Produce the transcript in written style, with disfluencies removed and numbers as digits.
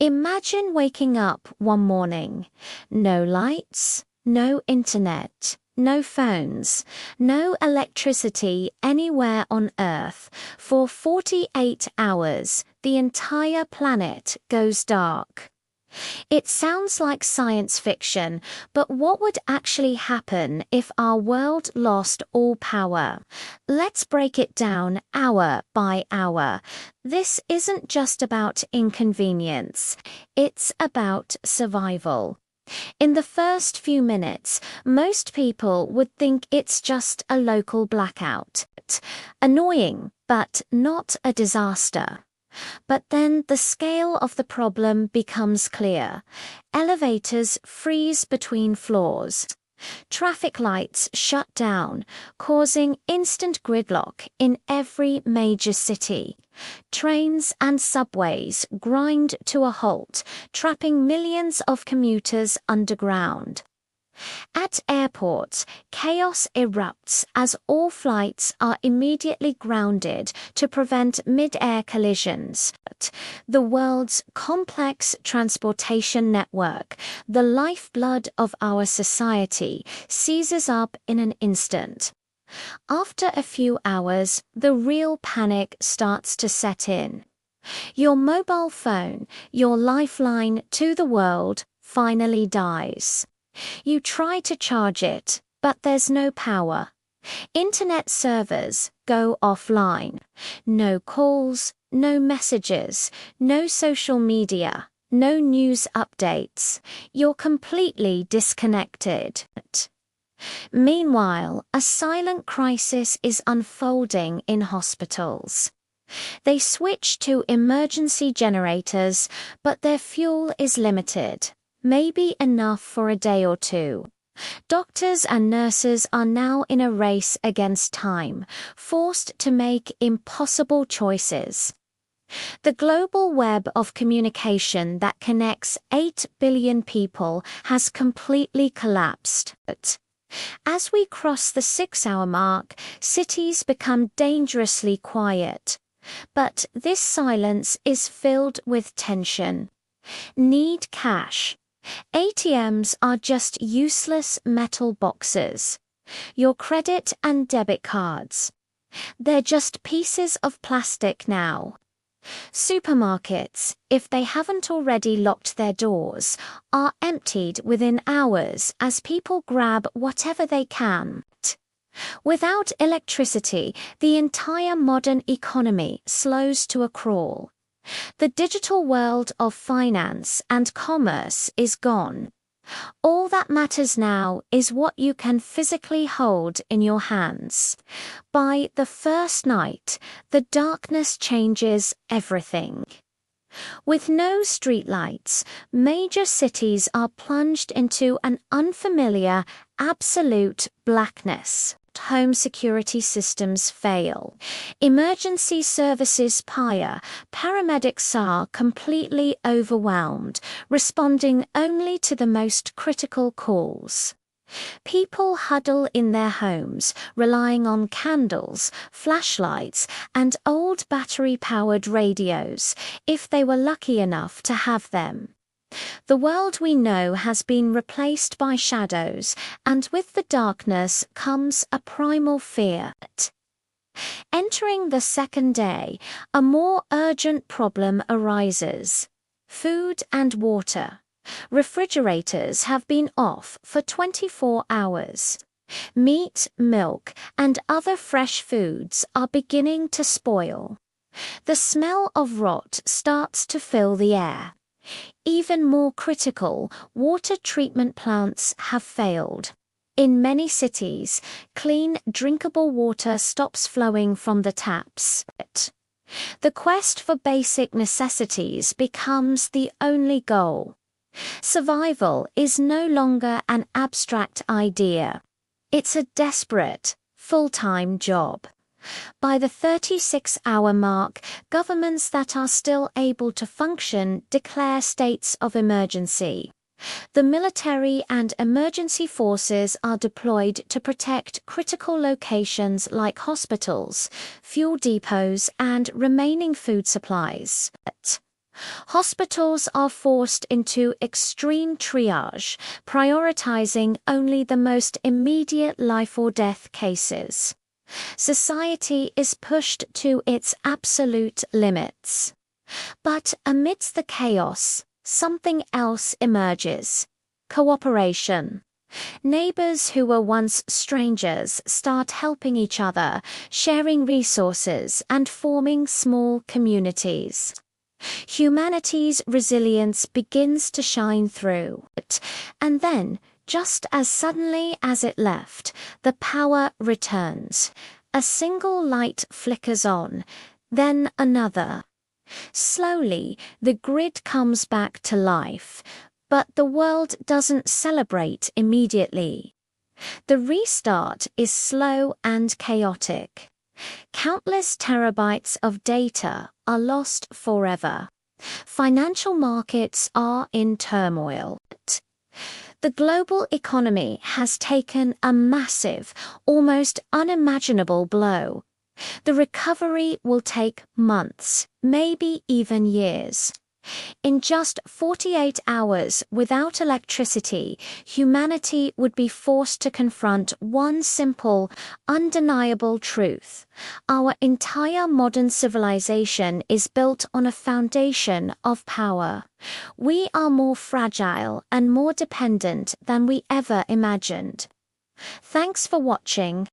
Imagine waking up one morning. No lights, no internet, no phones, no electricity anywhere on Earth. For 48 hours, the entire planet goes dark. It sounds like science fiction, but what would actually happen if our world lost all power? Let's break it down hour by hour. This isn't just about inconvenience, it's about survival. In the first few minutes, most people would think it's just a local blackout. Annoying, but not a disaster. But then the scale of the problem becomes clear. Elevators freeze between floors. Traffic lights shut down, causing instant gridlock in every major city. Trains and subways grind to a halt, trapping millions of commuters underground. At airports, chaos erupts as all flights are immediately grounded to prevent mid-air collisions. The world's complex transportation network, the lifeblood of our society, seizes up in an instant. After a few hours, the real panic starts to set in. Your mobile phone, your lifeline to the world, finally dies. You try to charge it, but there's no power. Internet servers go offline. No calls, no messages, no social media, no news updates. You're completely disconnected. Meanwhile, a silent crisis is unfolding in hospitals. They switch to emergency generators, but their fuel is limited. Maybe enough for a day or two. Doctors and nurses are now in a race against time, forced to make impossible choices. The global web of communication that connects 8 billion people has completely collapsed. As we cross the 6-hour mark, cities become dangerously quiet. But this silence is filled with tension. Need cash. ATMs are just useless metal boxes. Your credit and debit cards. They're just pieces of plastic now. Supermarkets, if they haven't already locked their doors, are emptied within hours as people grab whatever they can. Without electricity, the entire modern economy slows to a crawl. The digital world of finance and commerce is gone. All that matters now is what you can physically hold in your hands. By the first night, the darkness changes everything. With no streetlights, major cities are plunged into an unfamiliar, absolute blackness. Home security systems fail. Emergency services pire. Paramedics are completely overwhelmed, responding only to the most critical calls. People huddle in their homes, relying on candles, flashlights, and old battery-powered radios, if they were lucky enough to have them. The world we know has been replaced by shadows, and with the darkness comes a primal fear. Entering the second day, a more urgent problem arises. Food and water. Refrigerators have been off for 24 hours. Meat, milk, and other fresh foods are beginning to spoil. The smell of rot starts to fill the air. Even more critical, water treatment plants have failed. In many cities, clean, drinkable water stops flowing from the taps. The quest for basic necessities becomes the only goal. Survival is no longer an abstract idea. It's a desperate, full-time job. By the 36-hour mark, governments that are still able to function declare states of emergency. The military and emergency forces are deployed to protect critical locations like hospitals, fuel depots, and remaining food supplies. Hospitals are forced into extreme triage, prioritizing only the most immediate life or death cases. Society is pushed to its absolute limits. But amidst the chaos, something else emerges: cooperation. Neighbors who were once strangers start helping each other, sharing resources, and forming small communities. Humanity's resilience begins to shine through. And then, just as suddenly as it left, the power returns. A single light flickers on, then another. Slowly, the grid comes back to life, but the world doesn't celebrate immediately. The restart is slow and chaotic. Countless terabytes of data are lost forever. Financial markets are in turmoil. The global economy has taken a massive, almost unimaginable blow. The recovery will take months, maybe even years. In just 48 hours without electricity, humanity would be forced to confront one simple, undeniable truth. Our entire modern civilization is built on a foundation of power. We are more fragile and more dependent than we ever imagined. Thanks for watching.